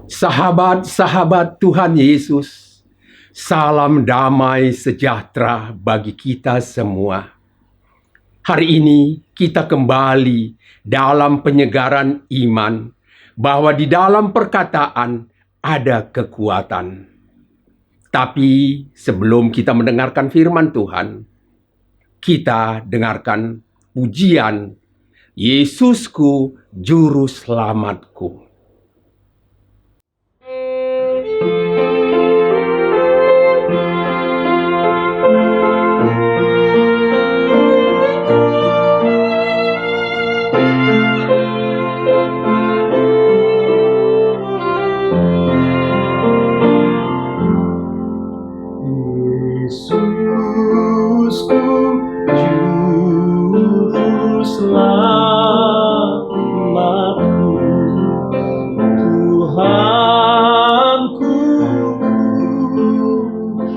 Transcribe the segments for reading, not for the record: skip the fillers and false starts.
Sahabat-sahabat Tuhan Yesus, salam damai sejahtera bagi kita semua. Hari ini kita kembali dalam penyegaran iman bahwa di dalam perkataan ada kekuatan. Tapi sebelum kita mendengarkan firman Tuhan, kita dengarkan pujian Yesusku Juru Selamatku. Nama 「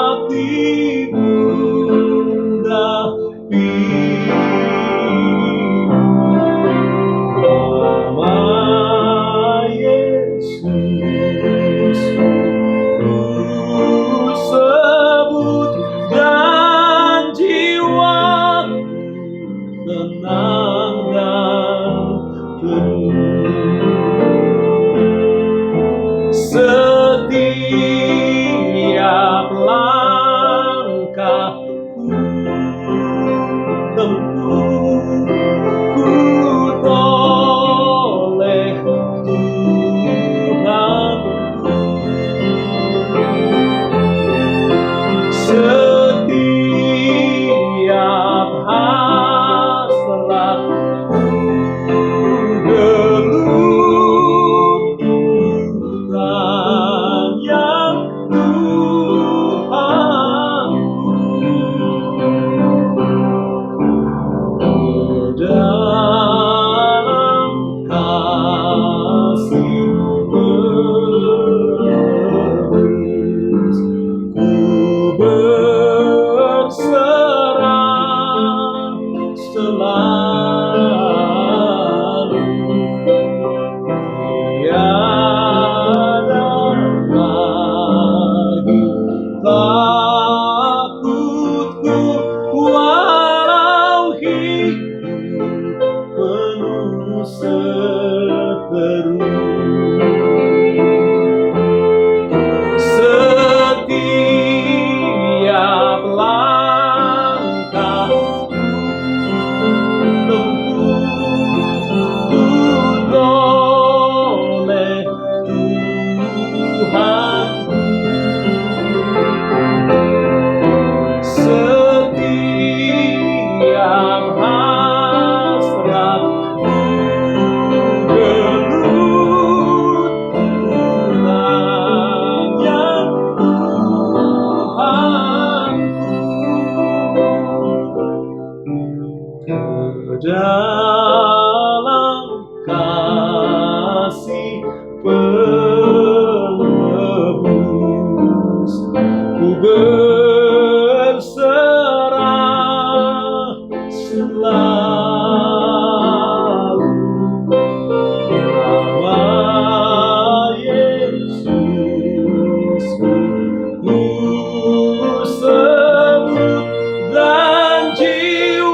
Yesus, ku 「 sembut dan jiwaku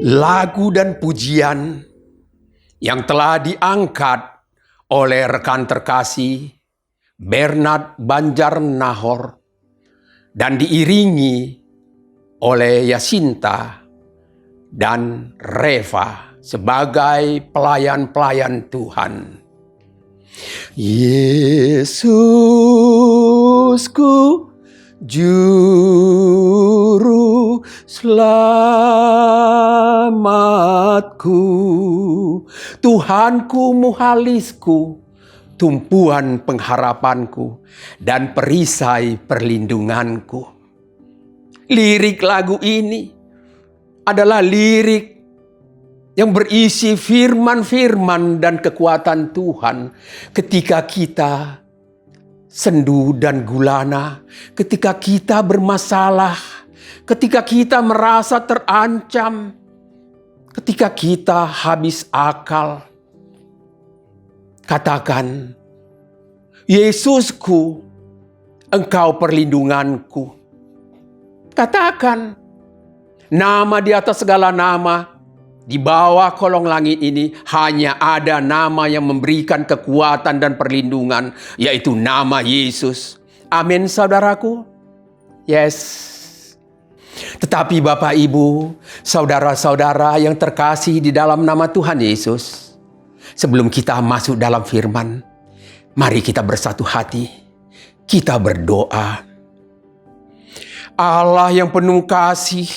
lagu dan pujian yang telah diangkat oleh rekan terkasih Bernard Banjarnahor dan diiringi oleh Yasinta dan Reva sebagai pelayan-pelayan Tuhan. Yesusku, Juru selamatku, Tuhanku muhalisku, tumpuan pengharapanku, dan perisai perlindunganku. Lirik lagu ini adalah lirik yang berisi firman-firman dan kekuatan Tuhan ketika kita sendu dan gulana, ketika kita bermasalah, ketika kita merasa terancam, ketika kita habis akal. Katakan, Yesusku, Engkau perlindunganku. Katakan, nama di atas segala nama, di bawah kolong langit ini hanya ada nama yang memberikan kekuatan dan perlindungan, yaitu nama Yesus. Amin, saudaraku. Yes. Tetapi Bapak, Ibu, saudara-saudara yang terkasih di dalam nama Tuhan Yesus, sebelum kita masuk dalam firman, mari kita bersatu hati, kita berdoa. Allah yang penuh kasih,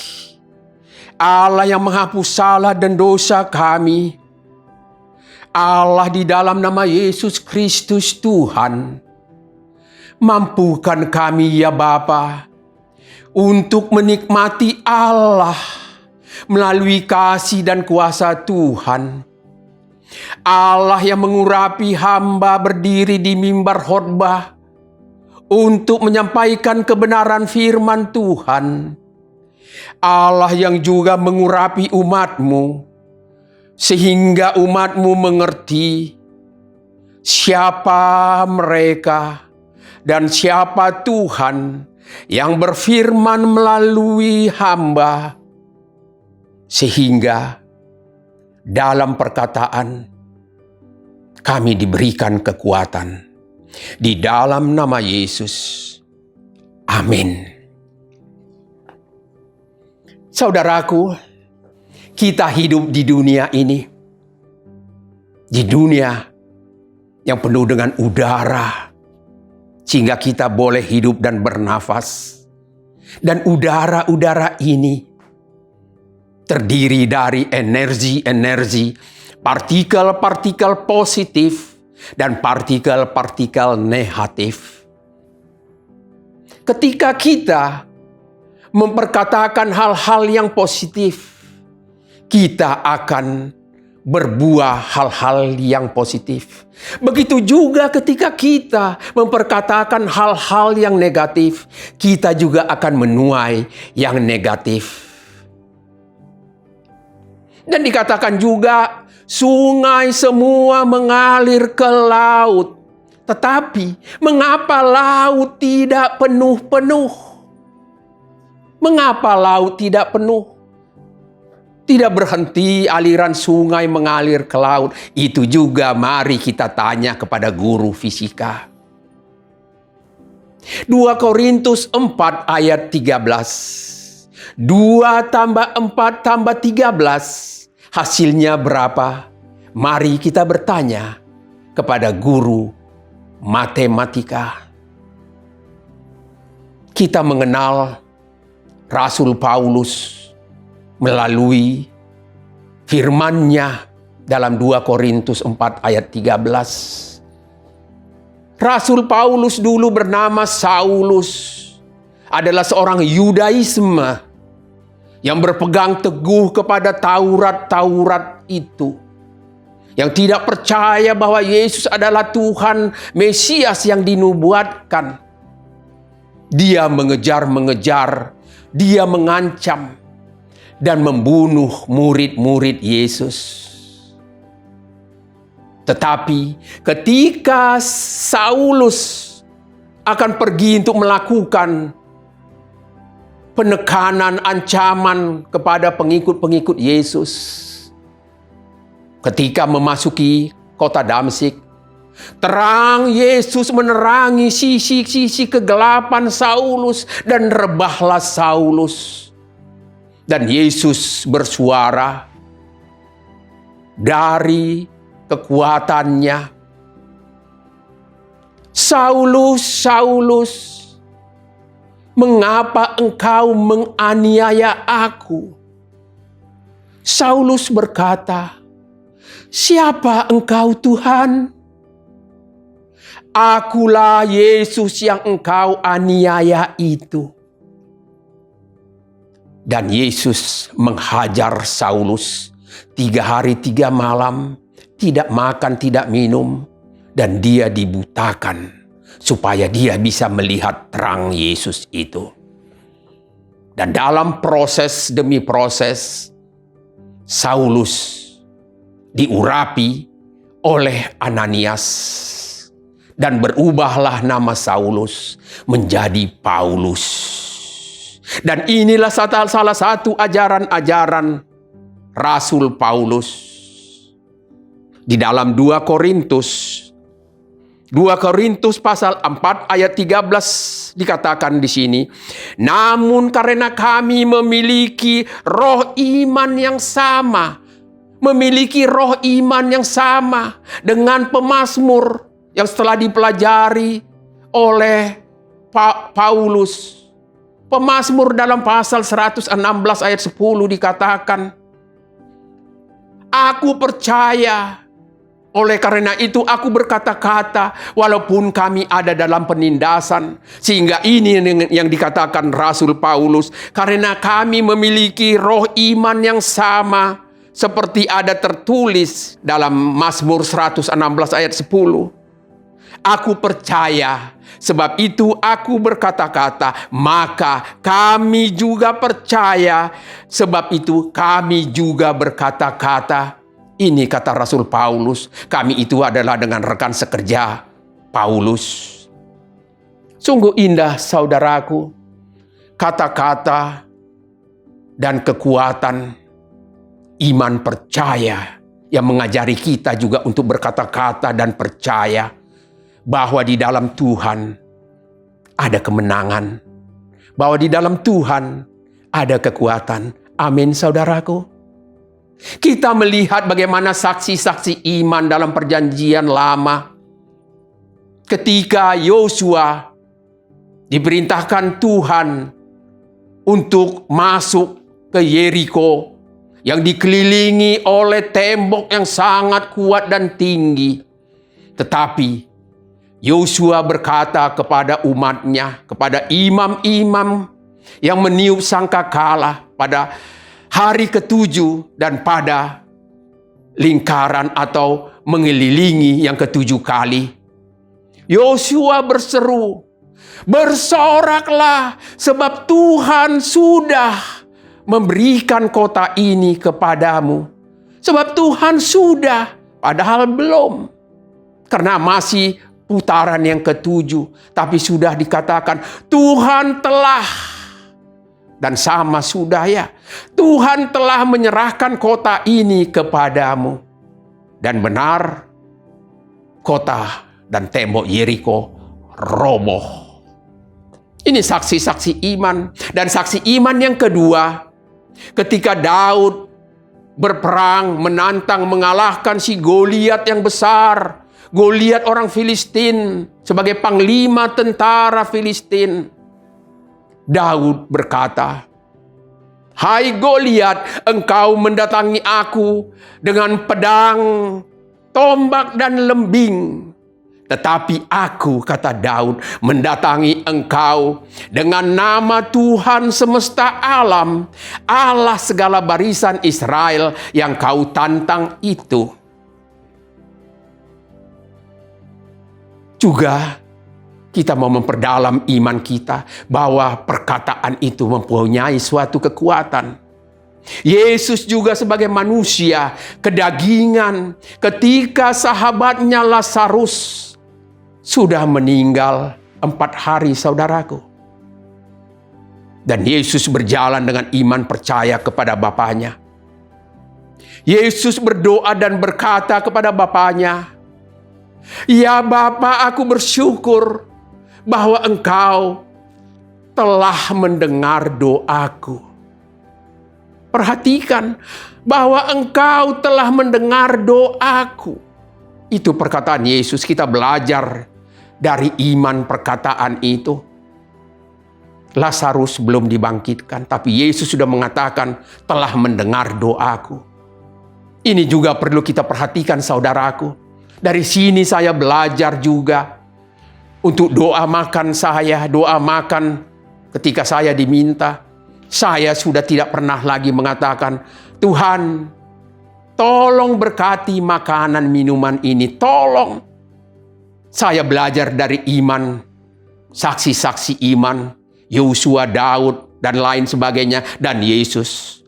Allah yang menghapus salah dan dosa kami, Allah di dalam nama Yesus Kristus Tuhan, mampukan kami ya Bapa untuk menikmati Allah melalui kasih dan kuasa Tuhan. Allah yang mengurapi hamba berdiri di mimbar khotbah untuk menyampaikan kebenaran firman Tuhan. Allah yang juga mengurapi umat-Mu, sehingga umat-Mu mengerti siapa mereka dan siapa Tuhan yang berfirman melalui hamba, sehingga dalam perkataan kami diberikan kekuatan di dalam nama Yesus. Amin. Saudaraku, kita hidup di dunia ini, di dunia yang penuh dengan udara, sehingga kita boleh hidup dan bernafas. Dan udara-udara ini terdiri dari energi-energi, partikel-partikel positif, dan partikel-partikel negatif. Ketika kita memperkatakan hal-hal yang positif, kita akan berbuah hal-hal yang positif. Begitu juga ketika kita memperkatakan hal-hal yang negatif, kita juga akan menuai yang negatif. Dan dikatakan juga, sungai semua mengalir ke laut. Tetapi, mengapa laut tidak penuh-penuh? Mengapa laut tidak penuh? Tidak berhenti aliran sungai mengalir ke laut. Itu juga mari kita tanya kepada guru fisika. 2 Korintus 4 ayat 13. 2 tambah 4 tambah 13. Hasilnya berapa? Mari kita bertanya kepada guru matematika. Kita mengenal Rasul Paulus melalui firman-Nya dalam 2 Korintus 4 ayat 13. Rasul Paulus dulu bernama Saulus, adalah seorang Yudaisme yang berpegang teguh kepada Taurat-Taurat itu, yang tidak percaya bahwa Yesus adalah Tuhan Mesias yang dinubuatkan. Dia mengejar-mengejar, dia mengancam dan membunuh murid-murid Yesus. Tetapi ketika Saulus akan pergi untuk melakukan penekanan, ancaman kepada pengikut-pengikut Yesus. Ketika memasuki kota Damsyik, terang Yesus menerangi sisi-sisi kegelapan Saulus dan rebahlah Saulus. Dan Yesus bersuara dari kekuatannya, "Saulus, Saulus, mengapa engkau menganiaya aku?" Saulus berkata, "Siapa engkau, Tuhan?" "Akulah Yesus yang engkau aniaya itu." Dan Yesus menghajar Saulus 3 hari 3 malam, tidak makan, tidak minum, dan dia dibutakan supaya dia bisa melihat terang Yesus itu. Dan dalam proses demi proses, Saulus diurapi oleh Ananias dan berubahlah nama Saulus menjadi Paulus. Dan inilah salah satu ajaran-ajaran Rasul Paulus. Di dalam 2 Korintus pasal 4 ayat 13 dikatakan di sini, "Namun karena kami memiliki roh iman yang sama, dengan pemazmur yang setelah dipelajari oleh Paulus. Pemazmur dalam pasal 116 ayat 10 dikatakan, "Aku percaya, oleh karena itu aku berkata-kata walaupun kami ada dalam penindasan." Sehingga ini yang dikatakan Rasul Paulus, "Karena kami memiliki roh iman yang sama, seperti ada tertulis dalam Mazmur 116 ayat 10. Aku percaya, sebab itu aku berkata-kata, maka kami juga percaya, sebab itu kami juga berkata-kata." Ini kata Rasul Paulus, kami itu adalah dengan rekan sekerja Paulus. Sungguh indah saudaraku, kata-kata dan kekuatan iman percaya yang mengajari kita juga untuk berkata-kata dan percaya bahwa di dalam Tuhan ada kemenangan, bahwa di dalam Tuhan ada kekuatan. Amin, saudaraku. Kita melihat bagaimana saksi-saksi iman dalam perjanjian lama. Ketika Yosua diperintahkan Tuhan untuk masuk ke Yeriko yang dikelilingi oleh tembok yang sangat kuat dan tinggi. Tetapi Yosua berkata kepada umatnya, kepada imam-imam yang meniup sangkakala pada hari ke-7 dan pada lingkaran atau mengelilingi yang ke-7 kali. Yosua berseru, "Bersoraklah, sebab Tuhan sudah memberikan kota ini kepadamu." Sebab Tuhan sudah, padahal belum. Karena masih putaran yang ke-7, tapi sudah dikatakan Tuhan telah, dan sama sudah ya, Tuhan telah menyerahkan kota ini kepadamu. Dan benar, kota dan tembok Yeriko roboh. Ini saksi-saksi iman. Dan saksi iman yang kedua, ketika Daud berperang, menantang, mengalahkan si Goliat yang besar, Goliat orang Filistin, sebagai panglima tentara Filistin. Daud berkata, "Hai Goliat, engkau mendatangi aku dengan pedang, tombak dan lembing. Tetapi aku," kata Daud, "mendatangi engkau dengan nama Tuhan semesta alam, Allah segala barisan Israel yang kau tantang itu." Juga kita mau memperdalam iman kita bahwa perkataan itu mempunyai suatu kekuatan. Yesus juga sebagai manusia kedagingan ketika sahabatnya Lazarus sudah meninggal 4 hari, saudaraku. Dan Yesus berjalan dengan iman percaya kepada Bapanya. Yesus berdoa dan berkata kepada Bapanya, "Ya Bapa, aku bersyukur bahwa Engkau telah mendengar doaku." Perhatikan bahwa Engkau telah mendengar doaku. Itu perkataan Yesus. Kita belajar dari iman perkataan itu. Lazarus belum dibangkitkan, tapi Yesus sudah mengatakan telah mendengar doaku. Ini juga perlu kita perhatikan, saudaraku. Dari sini saya belajar juga untuk doa makan saya, doa makan ketika saya diminta. Saya sudah tidak pernah lagi mengatakan, "Tuhan, tolong berkati makanan minuman ini, tolong." Saya belajar dari iman, saksi-saksi iman, Yosua, Daud, dan lain sebagainya, dan Yesus.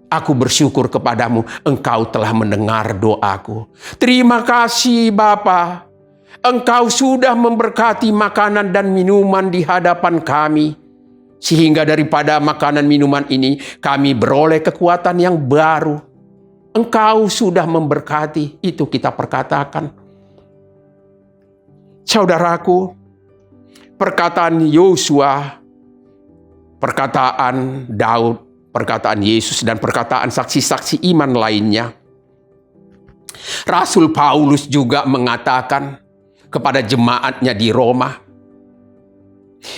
Aku bersyukur kepadamu, Engkau telah mendengar doaku. Terima kasih Bapa, Engkau sudah memberkati makanan dan minuman di hadapan kami. Sehingga daripada makanan minuman ini, kami beroleh kekuatan yang baru. Engkau sudah memberkati, itu kita perkatakan. Saudaraku, perkataan Yosua, perkataan Daud, perkataan Yesus, dan perkataan saksi-saksi iman lainnya. Rasul Paulus juga mengatakan kepada jemaatnya di Roma,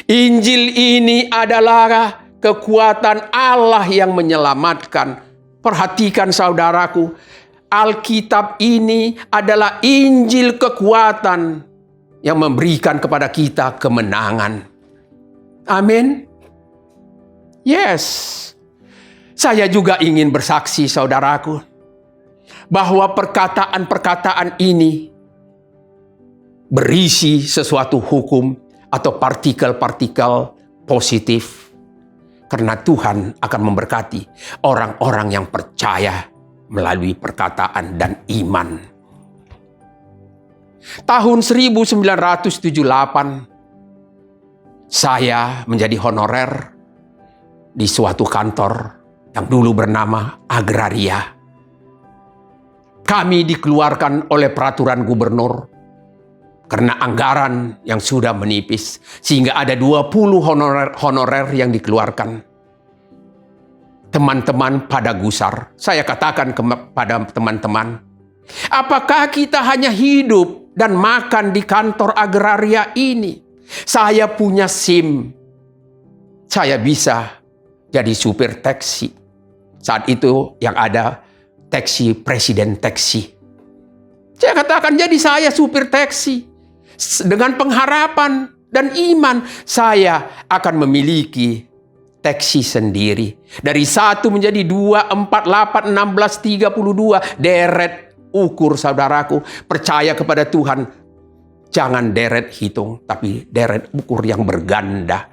Injil ini adalah kekuatan Allah yang menyelamatkan. Perhatikan saudaraku, Alkitab ini adalah Injil kekuatan yang memberikan kepada kita kemenangan. Amin. Yes. Saya juga ingin bersaksi, saudaraku, bahwa perkataan-perkataan ini berisi sesuatu hukum atau partikel-partikel positif. Karena Tuhan akan memberkati orang-orang yang percaya melalui perkataan dan iman. Tahun 1978, saya menjadi honorer di suatu kantor yang dulu bernama Agraria. Kami dikeluarkan oleh peraturan gubernur karena anggaran yang sudah menipis, sehingga ada 20 honorer yang dikeluarkan. Teman-teman pada gusar, saya katakan kepada teman-teman, apakah kita hanya hidup dan makan di kantor Agraria ini? Saya punya SIM, saya bisa jadi supir taksi. Saat itu yang ada taksi, presiden taksi. Saya katakan, jadi saya supir taksi. Dengan pengharapan dan iman, saya akan memiliki taksi sendiri. Dari 1 menjadi 2, 4, 8, 16, 32. Deret ukur, saudaraku. Percaya kepada Tuhan. Jangan deret hitung, tapi deret ukur yang berganda.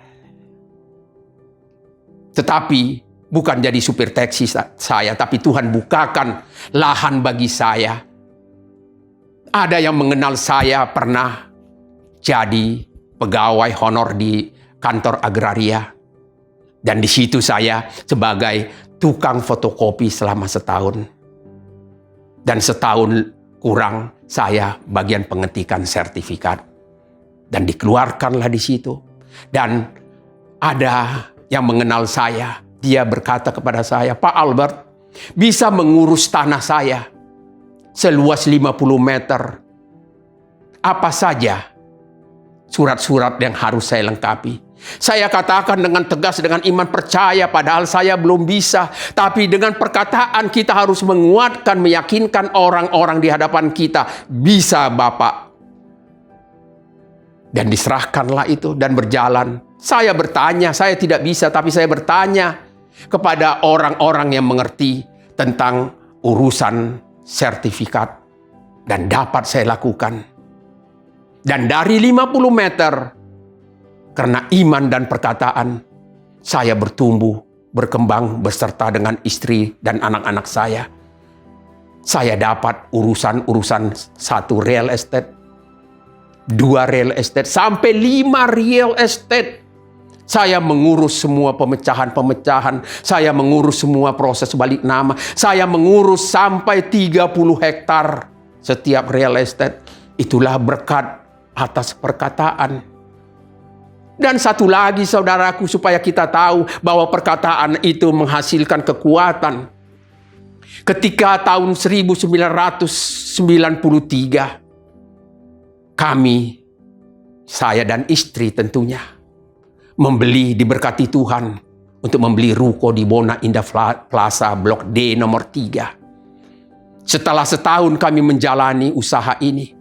Tetapi bukan jadi supir taksi saya, tapi Tuhan bukakan lahan bagi saya. Ada yang mengenal saya pernah jadi pegawai honor di kantor Agraria. Dan di situ saya sebagai tukang fotokopi selama setahun. Dan setahun kurang saya bagian pengetikan sertifikat. Dan dikeluarkanlah di situ. Dan ada yang mengenal saya, dia berkata kepada saya, Pak Albert, bisa mengurus tanah saya seluas 50 meter. Apa saja surat-surat yang harus saya lengkapi? Saya katakan dengan tegas, dengan iman percaya, padahal saya belum bisa. Tapi dengan perkataan kita harus menguatkan, meyakinkan orang-orang di hadapan kita. Bisa Bapak. Dan diserahkanlah itu dan berjalan. Saya bertanya, saya tidak bisa, tapi saya bertanya kepada orang-orang yang mengerti tentang urusan sertifikat. Dan dapat saya lakukan. Dan dari 50 meter, karena iman dan perkataan, saya bertumbuh, berkembang beserta dengan istri dan anak-anak saya. Saya dapat urusan-urusan 1 real estate, 2 real estate, sampai 5 real estate. Saya mengurus semua pemecahan-pemecahan. Saya mengurus semua proses balik nama. Saya mengurus sampai 30 hektar setiap real estate. Itulah berkat atas perkataan. Dan satu lagi saudaraku, supaya kita tahu bahwa perkataan itu menghasilkan kekuatan. Ketika tahun 1993, kami, saya dan istri tentunya, diberkati Tuhan untuk membeli ruko di Bona Indah Plaza Blok D nomor 3. Setelah setahun kami menjalani usaha ini,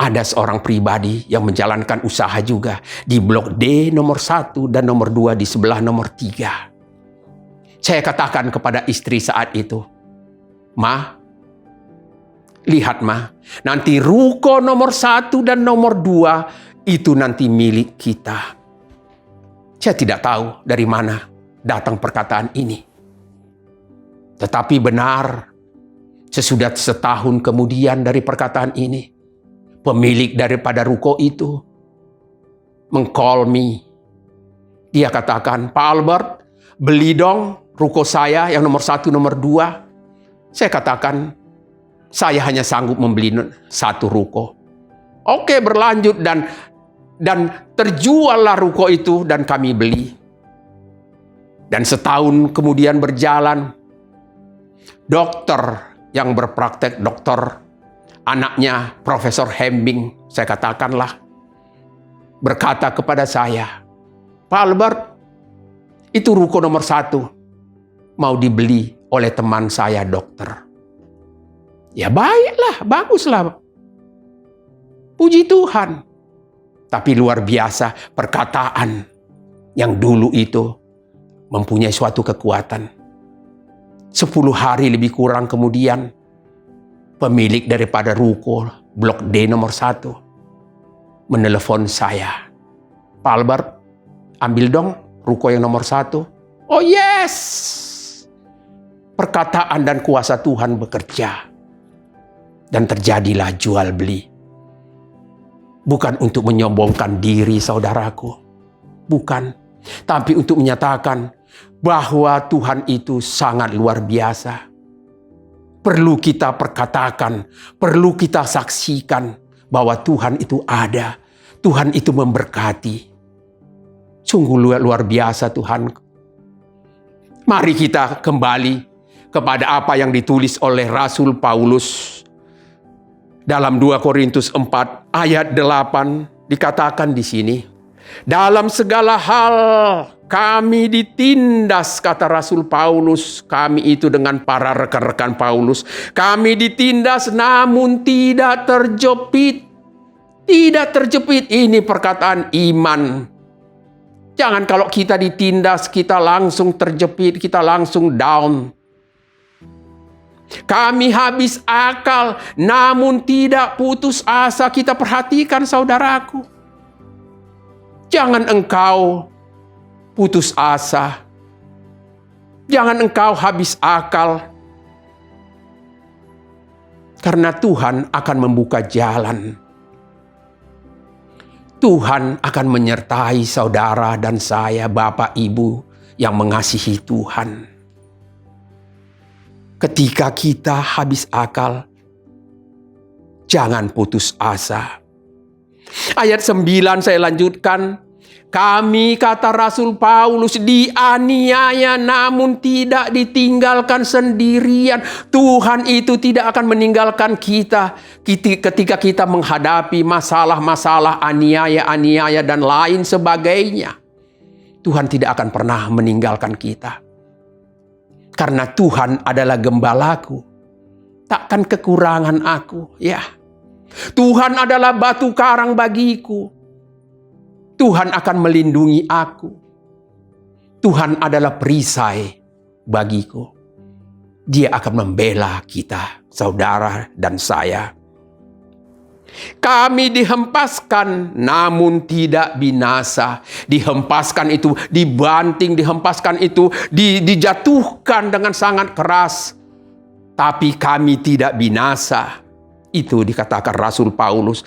ada seorang pribadi yang menjalankan usaha juga di Blok D nomor 1 dan nomor 2 di sebelah nomor 3. Saya katakan kepada istri saat itu, "Ma, lihat Ma, nanti ruko nomor 1 dan nomor 2 itu nanti milik kita." Saya tidak tahu dari mana datang perkataan ini. Tetapi benar, sesudah setahun kemudian dari perkataan ini, pemilik daripada ruko itu meng-call me. Dia katakan, "Pak Albert, beli dong ruko saya yang nomor 1, nomor 2. Saya katakan, "Saya hanya sanggup membeli 1 ruko." Oke, berlanjut dan terjuallah ruko itu dan kami beli. Dan setahun kemudian berjalan, dokter yang berpraktek, dokter, anaknya Profesor Hembing, saya katakanlah, berkata kepada saya, "Pak Albert, itu ruko nomor 1 mau dibeli oleh teman saya dokter." Ya baiklah, baguslah. Puji Tuhan. Tapi luar biasa, perkataan yang dulu itu mempunyai suatu kekuatan. 10 hari lebih kurang kemudian, pemilik daripada ruko Blok D nomor 1 menelepon saya. "Pak Albert, ambil dong ruko yang nomor 1. Oh yes! Perkataan dan kuasa Tuhan bekerja. Dan terjadilah jual beli. Bukan untuk menyombongkan diri saudaraku. Bukan. Tapi untuk menyatakan bahwa Tuhan itu sangat luar biasa. Perlu kita perkatakan, perlu kita saksikan bahwa Tuhan itu ada. Tuhan itu memberkati. Sungguh luar biasa Tuhan. Mari kita kembali kepada apa yang ditulis oleh Rasul Paulus. Dalam 2 Korintus 4 ayat 8 dikatakan di sini, "Dalam segala hal kami ditindas," kata Rasul Paulus, kami itu dengan para rekan-rekan Paulus, "kami ditindas namun tidak terjepit." Tidak terjepit, ini perkataan iman. Jangan kalau kita ditindas, kita langsung terjepit, kita langsung down. Kami habis akal, namun tidak putus asa. Kita perhatikan saudaraku. Jangan engkau putus asa. Jangan engkau habis akal. Karena Tuhan akan membuka jalan. Tuhan akan menyertai saudara dan saya, Bapak Ibu yang mengasihi Tuhan. Ketika kita habis akal, jangan putus asa. Ayat 9 saya lanjutkan. "Kami," kata Rasul Paulus, "dianiaya namun tidak ditinggalkan sendirian." Tuhan itu tidak akan meninggalkan kita ketika kita menghadapi masalah-masalah, aniaya-aniaya dan lain sebagainya. Tuhan tidak akan pernah meninggalkan kita. Karena Tuhan adalah gembalaku, takkan kekurangan aku. Ya, Tuhan adalah batu karang bagiku. Tuhan akan melindungi aku. Tuhan adalah perisai bagiku. Dia akan membela kita, saudara dan saya. Kami dihempaskan namun tidak binasa. Dihempaskan itu dibanting, dihempaskan itu dijatuhkan dengan sangat keras. Tapi kami tidak binasa. Itu dikatakan Rasul Paulus.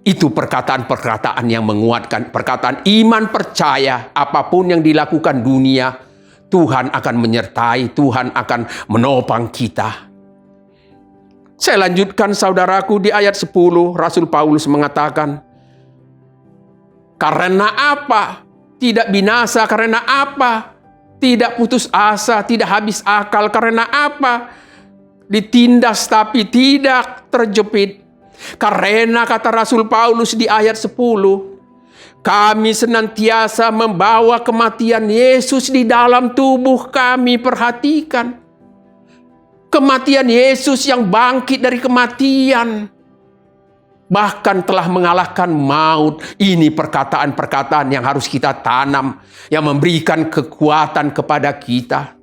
Itu perkataan-perkataan yang menguatkan, perkataan iman percaya apapun yang dilakukan dunia, Tuhan akan menyertai, Tuhan akan menopang kita. Saya lanjutkan saudaraku di ayat 10, Rasul Paulus mengatakan, karena apa? Tidak binasa, karena apa? Tidak putus asa, tidak habis akal, karena apa? Ditindas tapi tidak terjepit. Karena kata Rasul Paulus di ayat 10, kami senantiasa membawa kematian Yesus di dalam tubuh kami. Perhatikan, kematian Yesus yang bangkit dari kematian, bahkan telah mengalahkan maut. Ini perkataan-perkataan yang harus kita tanam, yang memberikan kekuatan kepada kita.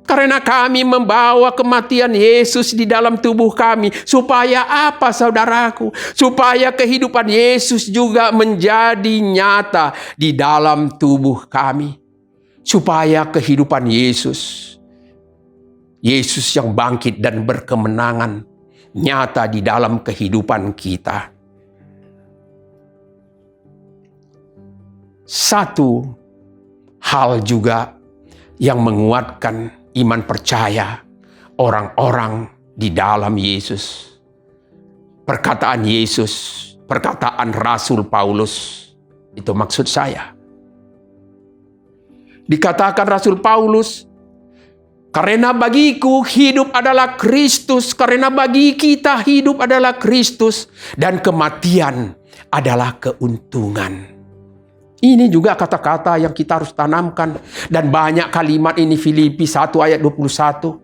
Karena kami membawa kematian Yesus di dalam tubuh kami. Supaya apa saudaraku? Supaya kehidupan Yesus juga menjadi nyata di dalam tubuh kami. Supaya kehidupan Yesus yang bangkit dan berkemenangan, nyata di dalam kehidupan kita. Satu hal juga yang menguatkan iman percaya orang-orang di dalam Yesus. Perkataan Yesus, perkataan Rasul Paulus, itu maksud saya. Dikatakan Rasul Paulus, karena bagiku hidup adalah Kristus, karena bagi kita hidup adalah Kristus, dan kematian adalah keuntungan. Ini juga kata-kata yang kita harus tanamkan. Dan banyak kalimat ini, Filipi 1 ayat 21.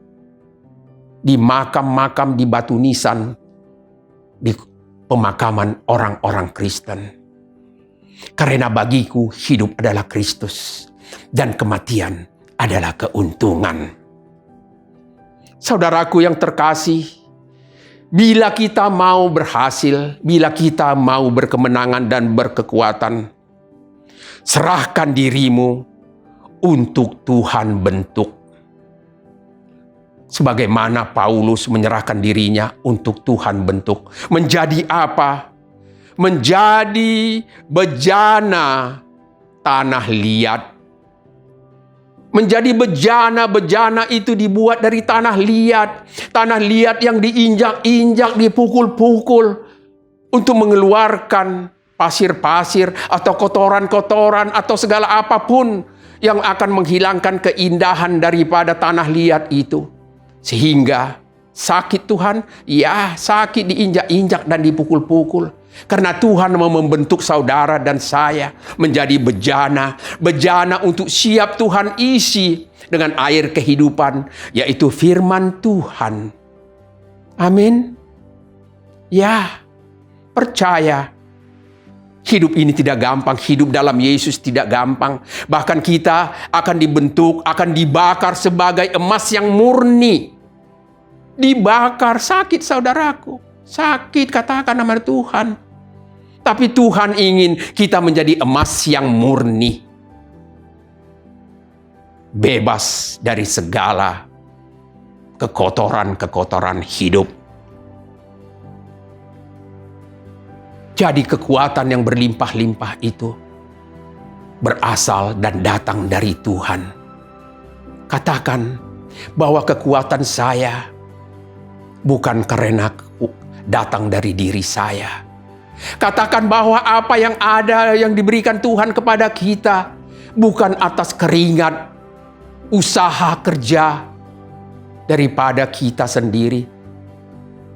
Di makam-makam di batu nisan, di pemakaman orang-orang Kristen. Karena bagiku hidup adalah Kristus, dan kematian adalah keuntungan. Saudaraku yang terkasih, bila kita mau berhasil, bila kita mau berkemenangan dan berkekuatan, serahkan dirimu untuk Tuhan bentuk. Sebagaimana Paulus menyerahkan dirinya untuk Tuhan bentuk. Menjadi apa? Menjadi bejana tanah liat. Menjadi bejana itu dibuat dari tanah liat. Tanah liat yang diinjak-injak, dipukul-pukul untuk mengeluarkan pasir-pasir atau kotoran-kotoran atau segala apapun yang akan menghilangkan keindahan daripada tanah liat itu. Sehingga sakit Tuhan, ya sakit diinjak-injak dan dipukul-pukul. Karena Tuhan mau membentuk saudara dan saya menjadi bejana. Bejana untuk siap Tuhan isi dengan air kehidupan, yaitu firman Tuhan. Amin. Ya, percaya. Hidup ini tidak gampang, hidup dalam Yesus tidak gampang. Bahkan kita akan dibentuk, akan dibakar sebagai emas yang murni. Dibakar, sakit saudaraku. Sakit, katakan nama Tuhan. Tapi Tuhan ingin kita menjadi emas yang murni. Bebas dari segala kekotoran-kekotoran hidup. Jadi kekuatan yang berlimpah-limpah itu berasal dan datang dari Tuhan. Katakan bahwa kekuatan saya bukan karena datang dari diri saya. Katakan bahwa apa yang ada yang diberikan Tuhan kepada kita bukan atas keringat, usaha kerja daripada kita sendiri.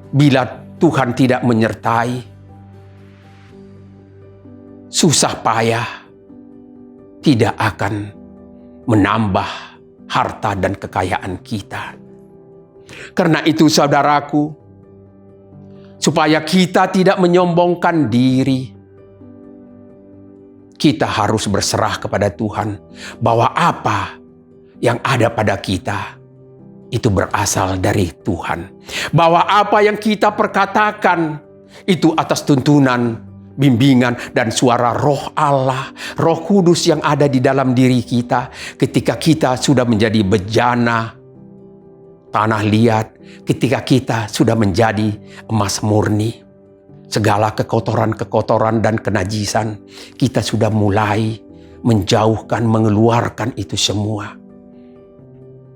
Bila Tuhan tidak menyertai, susah payah tidak akan menambah harta dan kekayaan kita. Karena itu saudaraku, supaya kita tidak menyombongkan diri, kita harus berserah kepada Tuhan bahwa apa yang ada pada kita itu berasal dari Tuhan. Bahwa apa yang kita perkatakan itu atas tuntunan, bimbingan dan suara Roh Allah, Roh Kudus yang ada di dalam diri kita ketika kita sudah menjadi bejana tanah liat, ketika kita sudah menjadi emas murni. segala kekotoran-kekotoran dan kenajisan, kita sudah mulai menjauhkan, mengeluarkan itu semua.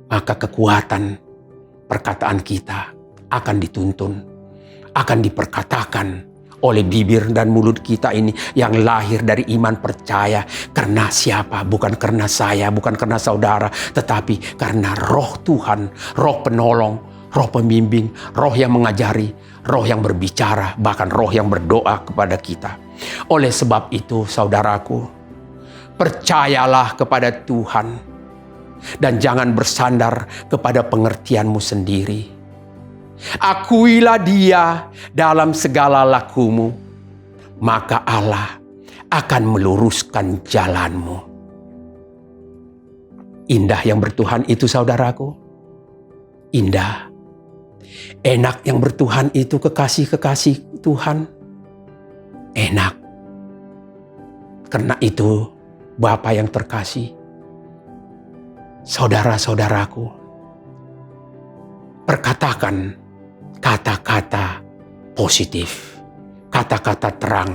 Maka kekuatan perkataan kita akan dituntun, akan diperkatakan oleh bibir dan mulut kita ini yang lahir dari iman percaya. Karena siapa? Bukan karena saya, bukan karena saudara, tetapi karena Roh Tuhan, Roh penolong, Roh pembimbing, Roh yang mengajari, Roh yang berbicara, bahkan Roh yang berdoa kepada kita. Oleh sebab itu, saudaraku, percayalah kepada Tuhan dan jangan bersandar kepada pengertianmu sendiri. Akuilah Dia dalam segala lakumu, maka Allah akan meluruskan jalanmu. Indah yang bertuhan itu, saudaraku. Indah. Enak yang bertuhan itu, kekasih-kekasih Tuhan. Enak. Karena itu, Bapa yang terkasih, saudara-saudaraku, perkatakan kata-kata positif, kata-kata terang.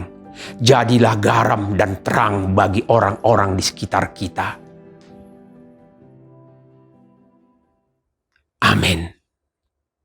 Jadilah garam dan terang bagi orang-orang di sekitar kita.